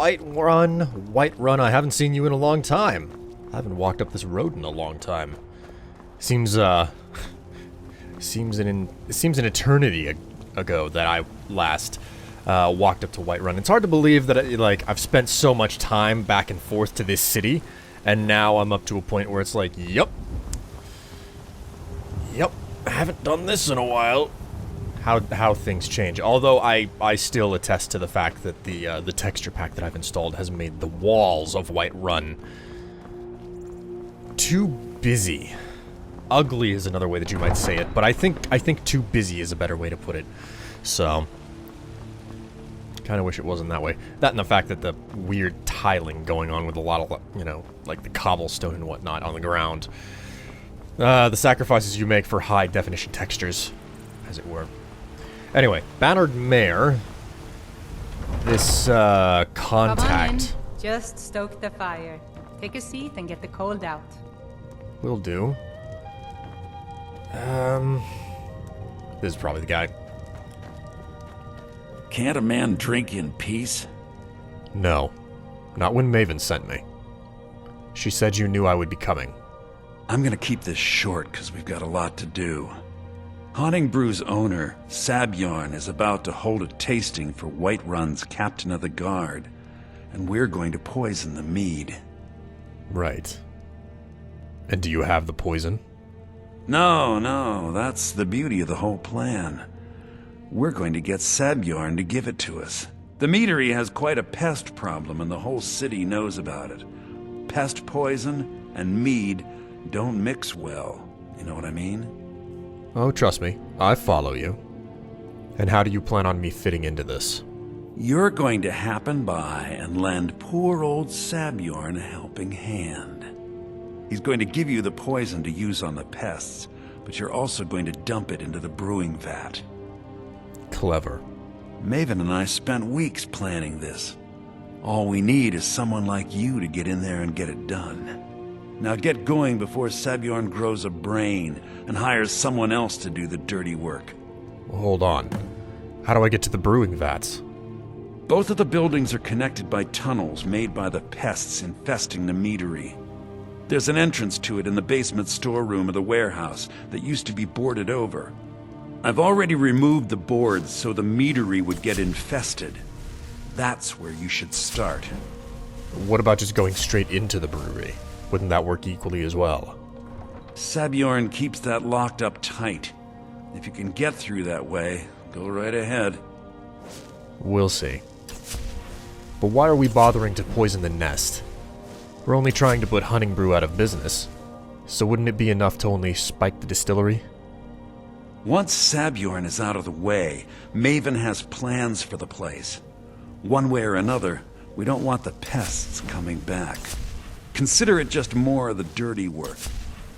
Whiterun, I haven't seen you in a long time. I haven't walked up this road in a long time. Seems an eternity ago that I last walked up to Whiterun. It's hard to believe that I've spent so much time back and forth to this city, and now I'm up to a point where it's like, yep, I haven't done this in a while. How things change. Although I still attest to the fact that the texture pack that I've installed has made the walls of Whiterun too busy. Ugly is another way that you might say it, but I think too busy is a better way to put it. So, kind of wish it wasn't that way. That and the fact that the weird tiling going on with a lot of, like the cobblestone and whatnot on the ground. The sacrifices you make for high definition textures, as it were. Anyway, Bannard Mare. This contact. Come on in. Just stoke the fire. Take a seat and get the cold out. Will do. This is probably the guy. Can't a man drink in peace? No. Not when Maven sent me. She said you knew I would be coming. I'm gonna keep this short because we've got a lot to do. Honningbbrew's owner, Sabjorn, is about to hold a tasting for Whiterun's captain of the guard, and we're going to poison the mead. Right. And do you have the poison? No, that's the beauty of the whole plan. We're going to get Sabjorn to give it to us. The meadery has quite a pest problem, and the whole city knows about it. Pest poison and mead don't mix well, you know what I mean? Oh, trust me, I follow you. And how do you plan on me fitting into this? You're going to happen by and lend poor old Sabjorn a helping hand. He's going to give you the poison to use on the pests, but you're also going to dump it into the brewing vat. Clever. Maven and I spent weeks planning this. All we need is someone like you to get in there and get it done. Now get going before Sabjorn grows a brain and hires someone else to do the dirty work. Hold on. How do I get to the brewing vats? Both of the buildings are connected by tunnels made by the pests infesting the meadery. There's an entrance to it in the basement storeroom of the warehouse that used to be boarded over. I've already removed the boards so the meadery would get infested. That's where you should start. What about just going straight into the brewery? Wouldn't that work equally as well? Sabjorn keeps that locked up tight. If you can get through that way, go right ahead. We'll see. But why are we bothering to poison the nest? We're only trying to put Honningbrew out of business. So wouldn't it be enough to only spike the distillery? Once Sabjorn is out of the way, Maven has plans for the place. One way or another, we don't want the pests coming back. Consider it just more of the dirty work.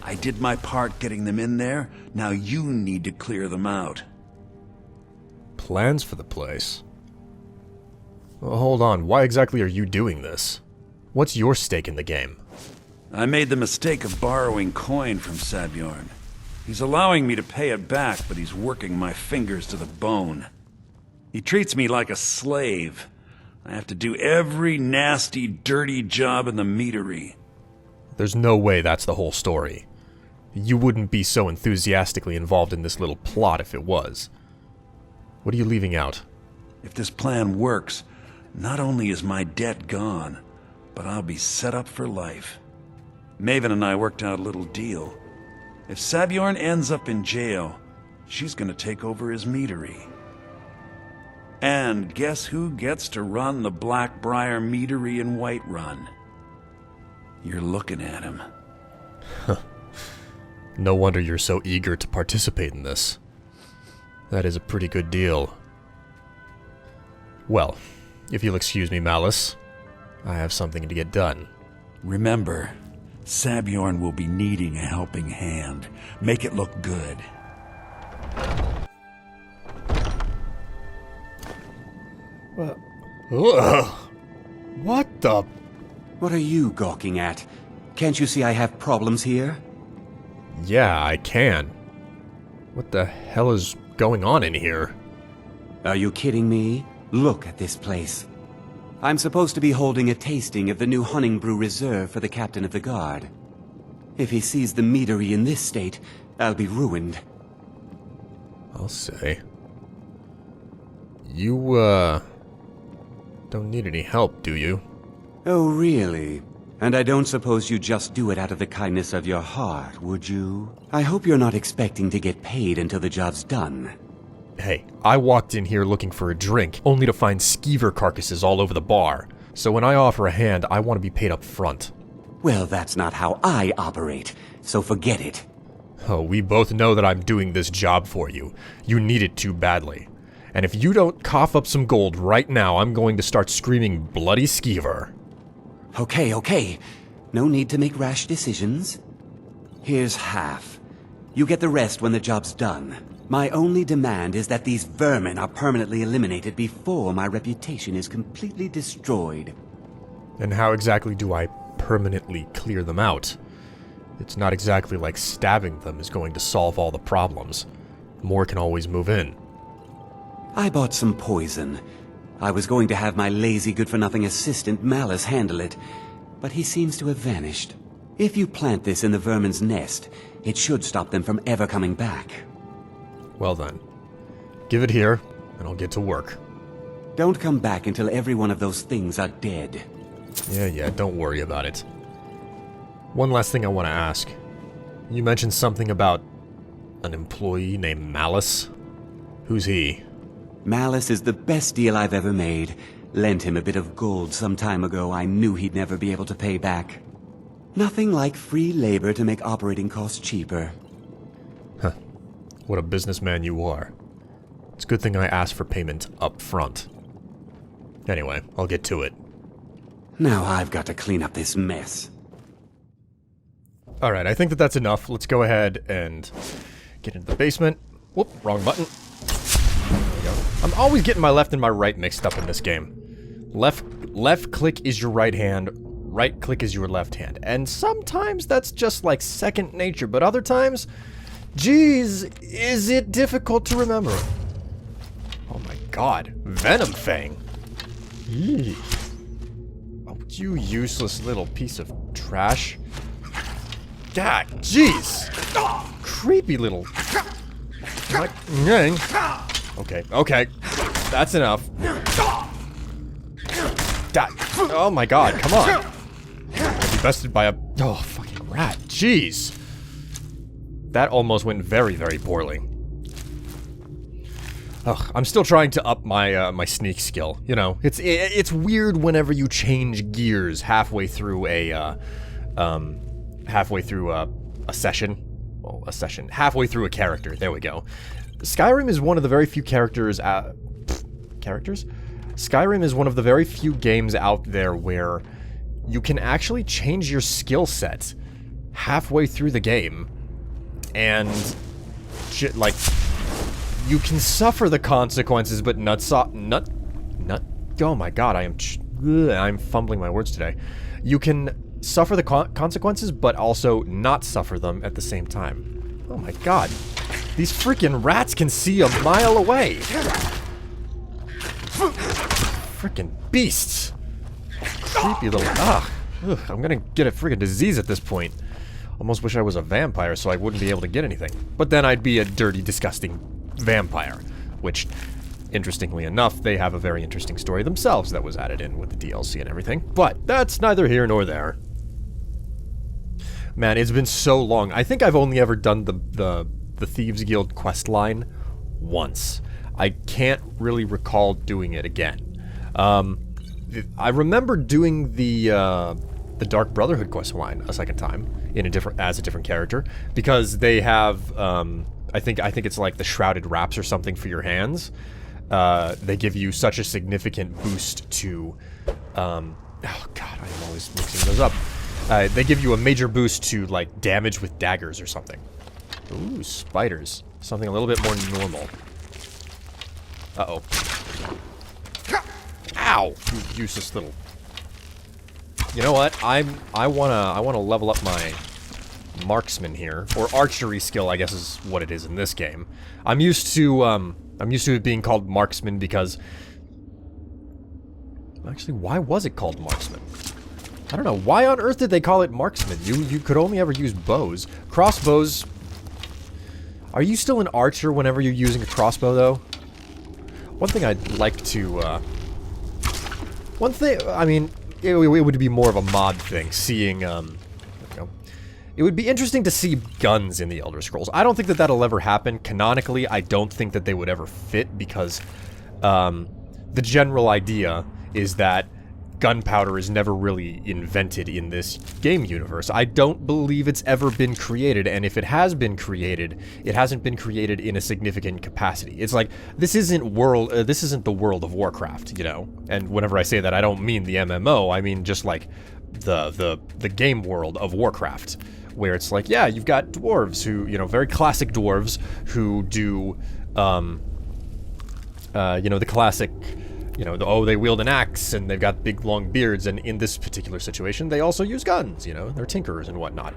I did my part getting them in there, now you need to clear them out. Plans for the place? Well, hold on, why exactly are you doing this? What's your stake in the game? I made the mistake of borrowing coin from Sabjorn. He's allowing me to pay it back, but he's working my fingers to the bone. He treats me like a slave. I have to do every nasty, dirty job in the meadery. There's no way that's the whole story. You wouldn't be so enthusiastically involved in this little plot if it was. What are you leaving out? If this plan works, not only is my debt gone, but I'll be set up for life. Maven and I worked out a little deal. If Sabjorn ends up in jail, she's gonna take over his meadery. And guess who gets to run the Blackbriar meadery in Whiterun? You're looking at him. No wonder you're so eager to participate in this. That is a pretty good deal. Well, if you'll excuse me, Malice, I have something to get done. Remember, Sabjorn will be needing a helping hand. Make it look good. What the? What are you gawking at? Can't you see I have problems here? Yeah, I can. What the hell is going on in here? Are you kidding me? Look at this place. I'm supposed to be holding a tasting of the new Honningbrew reserve for the captain of the guard. If he sees the meadery in this state, I'll be ruined. I'll say. You, don't need any help, do you? Oh, really? And I don't suppose you just do it out of the kindness of your heart, would you? I hope you're not expecting to get paid until the job's done. Hey, I walked in here looking for a drink, only to find skeever carcasses all over the bar. So when I offer a hand, I want to be paid up front. Well, that's not how I operate, so forget it. Oh, we both know that I'm doing this job for you. You need it too badly. And if you don't cough up some gold right now, I'm going to start screaming bloody skeever. Okay. No need to make rash decisions. Here's half. You get the rest when the job's done. My only demand is that these vermin are permanently eliminated before my reputation is completely destroyed. And how exactly do I permanently clear them out? It's not exactly like stabbing them is going to solve all the problems. More can always move in. I bought some poison. I was going to have my lazy good-for-nothing assistant Malice handle it, but he seems to have vanished. If you plant this in the vermin's nest, it should stop them from ever coming back. Well then, give it here, and I'll get to work. Don't come back until every one of those things are dead. Yeah, don't worry about it. One last thing I want to ask. You mentioned something about an employee named Malice. Who's he? Malice is the best deal I've ever made. Lent him a bit of gold some time ago I knew he'd never be able to pay back. Nothing like free labor to make operating costs cheaper. Huh. What a businessman you are. It's a good thing I asked for payment up front. Anyway, I'll get to it. Now I've got to clean up this mess. Alright, I think that's enough. Let's go ahead and get into the basement. Whoop, wrong button. There we go. I'm always getting my left and my right mixed up in this game. Left click is your right hand, right click is your left hand. And sometimes that's just like second nature, but other times, geez, is it difficult to remember. Oh my god, Venom Fang. Eee. Oh, you useless little piece of trash. God, jeez! Creepy little... Okay. That's enough. Oh my god, come on! I'll be bested by a... Oh, fucking rat. Jeez! That almost went very, very poorly. Ugh, I'm still trying to up my my sneak skill. You know, it's weird whenever you change gears halfway through a session. Well, a session. Halfway through a character. There we go. Skyrim is one of the very few Skyrim is one of the very few games out there where you can actually change your skill set halfway through the game. And, like, you can suffer the consequences, but oh my god, I'm fumbling my words today. You can suffer the consequences, but also not suffer them at the same time. Oh my god. These freaking rats can see a mile away. Freaking beasts. Creepy little... Ugh, I'm gonna get a freaking disease at this point. Almost wish I was a vampire so I wouldn't be able to get anything. But then I'd be a dirty, disgusting vampire. Which, interestingly enough, they have a very interesting story themselves that was added in with the DLC and everything. But that's neither here nor there. Man, it's been so long. I think I've only ever done the Thieves Guild quest line once. I can't really recall doing it again. I remember doing the Dark Brotherhood quest line a second time in as a different character because they have I think it's like the Shrouded Wraps or something for your hands. They give you such a significant boost to oh god, I am always mixing those up. They give you a major boost to like damage with daggers or something. Ooh, spiders. Something a little bit more normal. Uh-oh. Ow! You useless little... You know what? I wanna level up my marksman here. Or archery skill, I guess is what it is in this game. I'm used to it being called marksman because Actually, why was it called marksman? I don't know. Why on earth did they call it marksman? You could only ever use bows. Crossbows... Are you still an archer whenever you're using a crossbow, though? One thing I'd like to, One thing... I mean, it would be more of a mod thing, seeing, There we go. It would be interesting to see guns in the Elder Scrolls. I don't think that that'll ever happen. Canonically, I don't think that they would ever fit, because, the general idea is that gunpowder is never really invented in this game universe. I don't believe it's ever been created, and if it has been created, it hasn't been created in a significant capacity. It's like, this isn't the World of Warcraft, you know? And whenever I say that, I don't mean the MMO, I mean just like the game world of Warcraft, where it's like, yeah, you've got dwarves who, you know, very classic dwarves who do, you know, the classic... You know, oh, they wield an axe, and they've got big, long beards, and in this particular situation, they also use guns, you know? They're tinkerers and whatnot,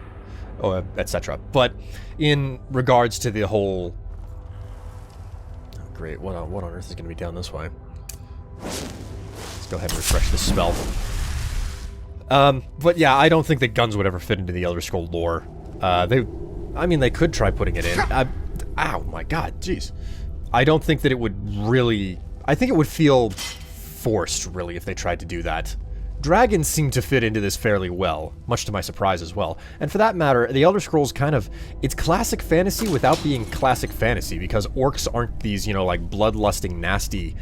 etc. But in regards to the whole... Oh, great, what on earth is going to be down this way? Let's go ahead and refresh this spell. But yeah, I don't think that guns would ever fit into the Elder Scroll lore. I mean, they could try putting it in. Ow, my god, jeez. I don't think that it would really... I think it would feel forced, really, if they tried to do that. Dragons seem to fit into this fairly well, much to my surprise as well. And for that matter, the Elder Scrolls kind of... It's classic fantasy without being classic fantasy, because orcs aren't these, you know, like, bloodlusting, nasty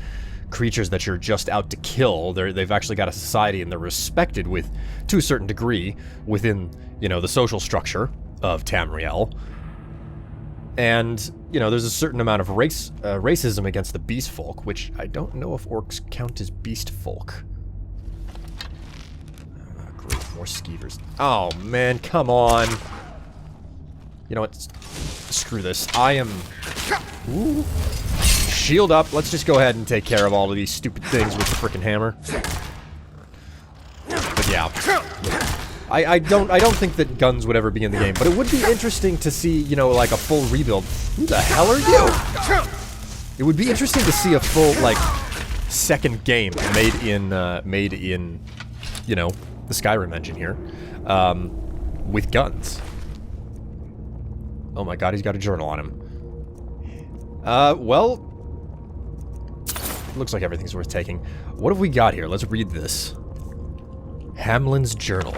creatures that you're just out to kill. They've actually got a society, and they're respected with, to a certain degree, within, you know, the social structure of Tamriel. And, you know, there's a certain amount of racism against the beast folk, which I don't know if orcs count as beast folk. Great, more skeevers. Oh, man, come on. You know what? Screw this. I am... Ooh. Shield up. Let's just go ahead and take care of all of these stupid things with the frickin' hammer. But yeah. I don't think that guns would ever be in the game, but it would be interesting to see, you know, like a full rebuild. Who the hell are you? It would be interesting to see a full, like, second game made in, you know, the Skyrim engine here, with guns. Oh my god, he's got a journal on him. Well, looks like everything's worth taking. What have we got here? Let's read this. Hamlin's journal.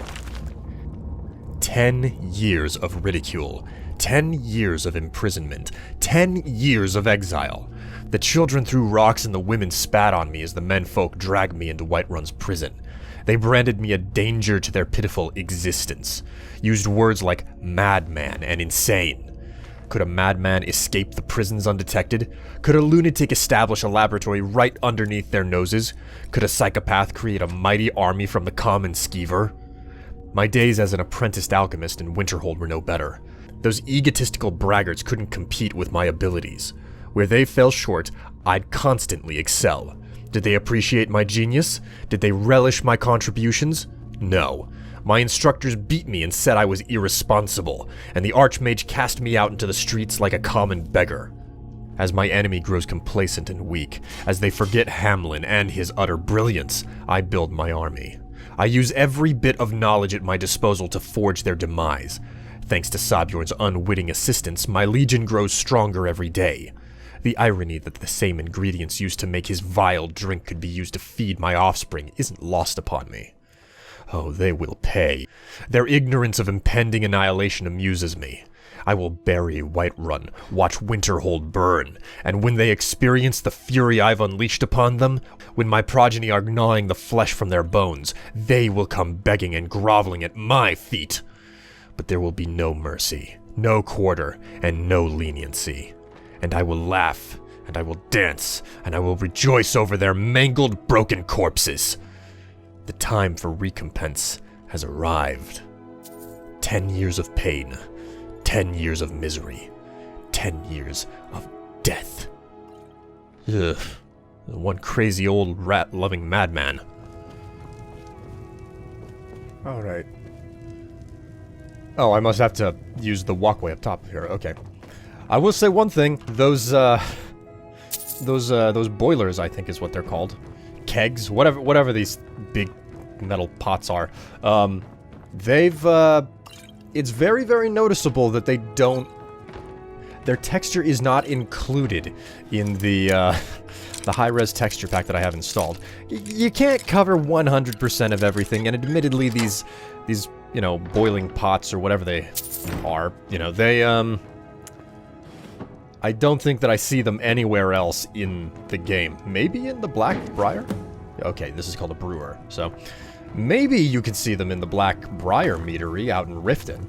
10 years of ridicule, 10 years of imprisonment, 10 years of exile. The children threw rocks and the women spat on me as the menfolk dragged me into Whiterun's prison. They branded me a danger to their pitiful existence, used words like madman and insane. Could a madman escape the prisons undetected? Could a lunatic establish a laboratory right underneath their noses? Could a psychopath create a mighty army from the common skeever? My days as an apprenticed alchemist in Winterhold were no better. Those egotistical braggarts couldn't compete with my abilities. Where they fell short, I'd constantly excel. Did they appreciate my genius? Did they relish my contributions? No. My instructors beat me and said I was irresponsible, and the Archmage cast me out into the streets like a common beggar. As my enemy grows complacent and weak, as they forget Hamlin and his utter brilliance, I build my army. I use every bit of knowledge at my disposal to forge their demise. Thanks to Sabjorn's unwitting assistance, my legion grows stronger every day. The irony that the same ingredients used to make his vile drink could be used to feed my offspring isn't lost upon me. Oh, they will pay. Their ignorance of impending annihilation amuses me. I will bury Whiterun, watch Winterhold burn, and when they experience the fury I've unleashed upon them, when my progeny are gnawing the flesh from their bones, they will come begging and groveling at my feet. But there will be no mercy, no quarter, and no leniency. And I will laugh, and I will dance, and I will rejoice over their mangled, broken corpses. The time for recompense has arrived. 10 years of pain. 10 years of misery. 10 years of death. Ugh. One crazy old rat-loving madman. Alright. Oh, I must have to use the walkway up top here. Okay. I will say one thing. Those boilers, I think is what they're called. kegs, whatever these big metal pots are. It's very, very noticeable that they don't... Their texture is not included in the high-res texture pack that I have installed. You can't cover 100% of everything, and admittedly these, you know, boiling pots or whatever they are, you know, they, I don't think that I see them anywhere else in the game. Maybe in the Blackbriar? Okay, this is called a brewer, so... Maybe you could see them in the Blackbriar meadery out in Riften.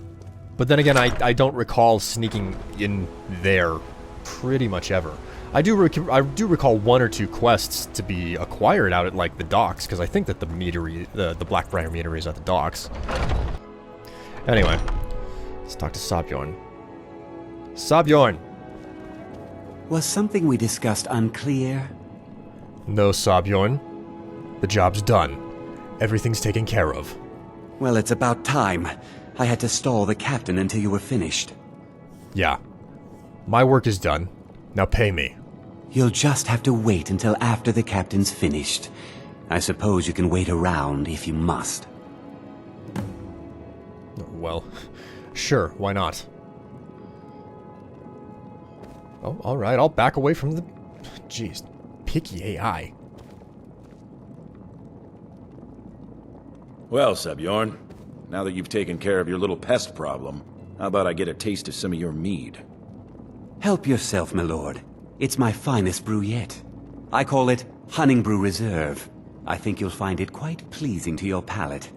But then again, I don't recall sneaking in there pretty much ever. I do recall one or two quests to be acquired out at, like, the docks, because I think that the meadery, the Blackbriar meadery is at the docks. Anyway, let's talk to Sabjorn. Sabjorn! Was something we discussed unclear? No, Sabjorn. The job's done. Everything's taken care of. Well, it's about time. I had to stall the captain until you were finished. Yeah. My work is done. Now pay me. You'll just have to wait until after the captain's finished. I suppose you can wait around if you must. Well, sure, why not? Oh, alright, I'll back away from the... Jeez, picky AI. Well, Sabjorn, now that you've taken care of your little pest problem, how about I get a taste of some of your mead? Help yourself, my lord. It's my finest brew yet. I call it Honningbrew Reserve. I think you'll find it quite pleasing to your palate.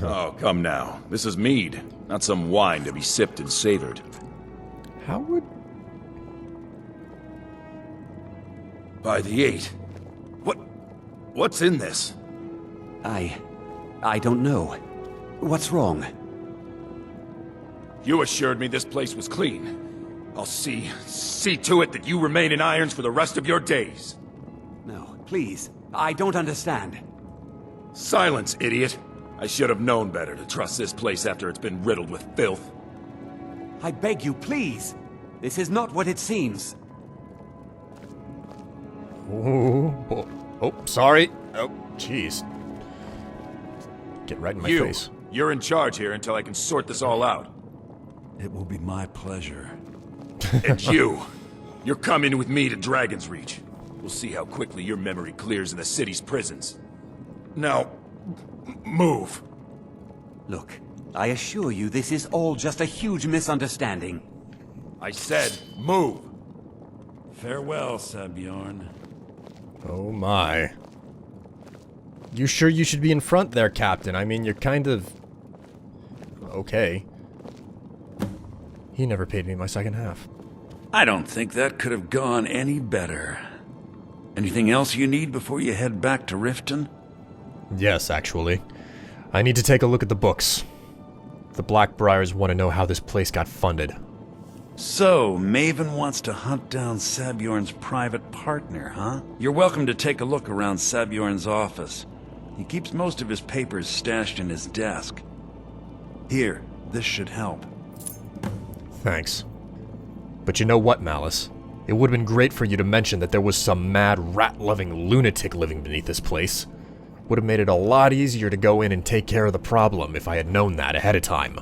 Oh, come now. This is mead, not some wine to be sipped and savored. How would... By the 8. What's in this? I don't know. What's wrong? You assured me this place was clean. I'll see to it that you remain in irons for the rest of your days. No, please. I don't understand. Silence, idiot. I should have known better to trust this place after it's been riddled with filth. I beg you, please. This is not what it seems. Oh, sorry. Oh, jeez. Get right in my face. You're in charge here until I can sort this all out. It will be my pleasure. And you're coming with me to Dragon's Reach. We'll see how quickly your memory clears in the city's prisons. Now, move. Look, I assure you this is all just a huge misunderstanding. I said, move. Farewell, Sabjorn. Oh my. You sure you should be in front there, Captain? I mean, you're kind of... okay. He never paid me my second half. I don't think that could have gone any better. Anything else you need before you head back to Riften? Yes, actually. I need to take a look at the books. The Blackbriars want to know how this place got funded. So, Maven wants to hunt down Sabjorn's private partner, huh? You're welcome to take a look around Sabjorn's office. He keeps most of his papers stashed in his desk. Here, this should help. Thanks. But you know what, Malice? It would have been great for you to mention that there was some mad, rat-loving lunatic living beneath this place. Would have made it a lot easier to go in and take care of the problem if I had known that ahead of time.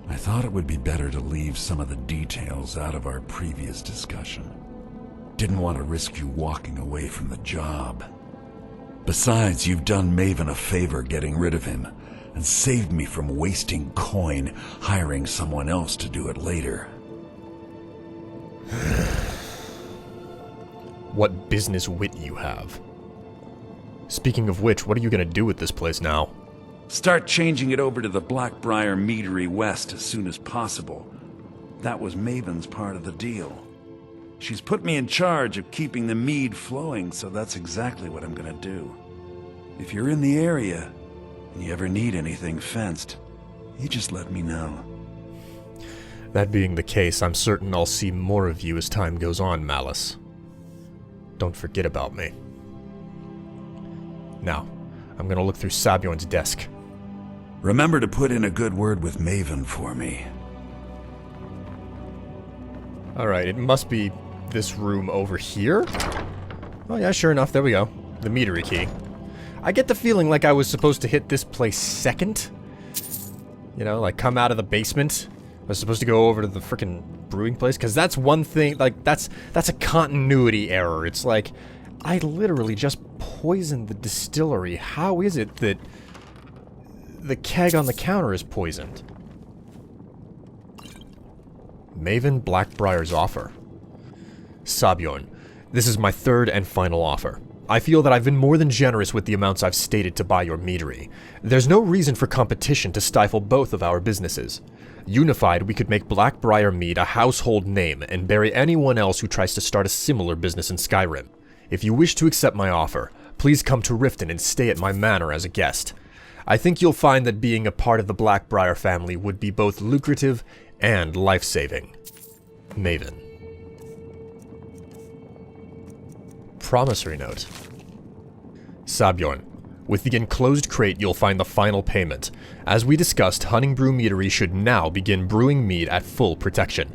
I thought it would be better to leave some of the details out of our previous discussion. Didn't want to risk you walking away from the job. Besides, you've done Maven a favor getting rid of him, and saved me from wasting coin hiring someone else to do it later. What business wit you have. Speaking of which, what are you gonna do with this place now? Start changing it over to the Blackbriar Meadery West as soon as possible. That was Maven's part of the deal. She's put me in charge of keeping the mead flowing, so that's exactly what I'm gonna do. If you're in the area, and you ever need anything fenced, you just let me know. That being the case, I'm certain I'll see more of you as time goes on, Malice. Don't forget about me. Now, I'm gonna look through Sabjorn's desk. Remember to put in a good word with Maven for me. Alright, it must be this room over here. Oh yeah, sure enough, there we go. the meadery key. I get the feeling like I was supposed to hit this place second. You know, like come out of the basement. I was supposed to go over to the frickin' brewing place, because that's one thing, like, that's a continuity error. It's like, I literally just poisoned the distillery. How is it that the keg on the counter is poisoned? Maven Blackbriar's offer. Sabjorn, this is my third and final offer. I feel that I've been more than generous with the amounts I've stated to buy your meadery. There's no reason for competition to stifle both of our businesses. Unified, we could make Blackbriar Mead a household name and bury anyone else who tries to start a similar business in Skyrim. If you wish to accept my offer, please come to Riften and stay at my manor as a guest. I think you'll find that being a part of the Blackbriar family would be both lucrative and life-saving. Maven. Promissory note. Sabjorn. With the enclosed crate, you'll find the final payment. As we discussed, Honningbrew Meadery should now begin brewing mead at full protection.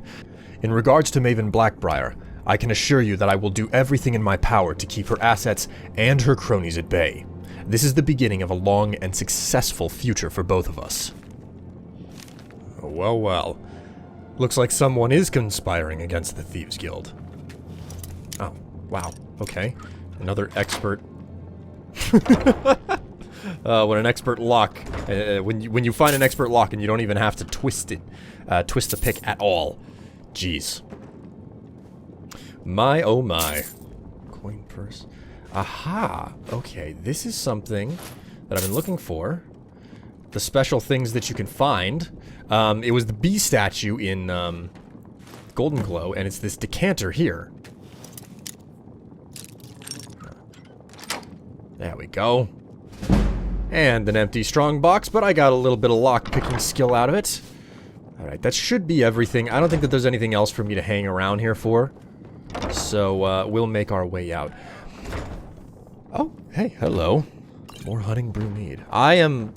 In regards to Maven Blackbriar, I can assure you that I will do everything in my power to keep her assets and her cronies at bay. This is the beginning of a long and successful future for both of us. Well, well. Looks like someone is conspiring against the Thieves Guild. Oh, wow. Okay. Another expert. When an expert lock, when you find an expert lock and you don't even have to twist it, twist the pick at all. Jeez. My oh my. Coin purse. Aha. Okay, this is something that I've been looking for. The special things that you can find. It was the bee statue in Golden Glow, and it's this decanter here. There we go. And an empty strong box, but I got a little bit of lock-picking skill out of it. Alright, that should be everything. I don't think that there's anything else for me to hang around here for. So, we'll make our way out. Oh, hey, hello. More Honningbrew mead. I am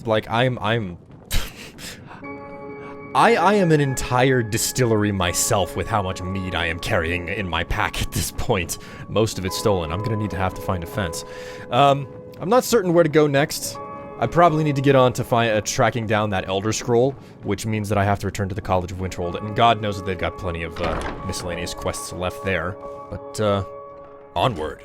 an entire distillery myself with how much mead I am carrying in my pack at this point. Most of it stolen. I'm gonna have to find a fence. I'm not certain where to go next. I probably need to get on to tracking down that Elder Scroll, which means that I have to return to the College of Winterhold, and God knows that they've got plenty of miscellaneous quests left there. But, onward.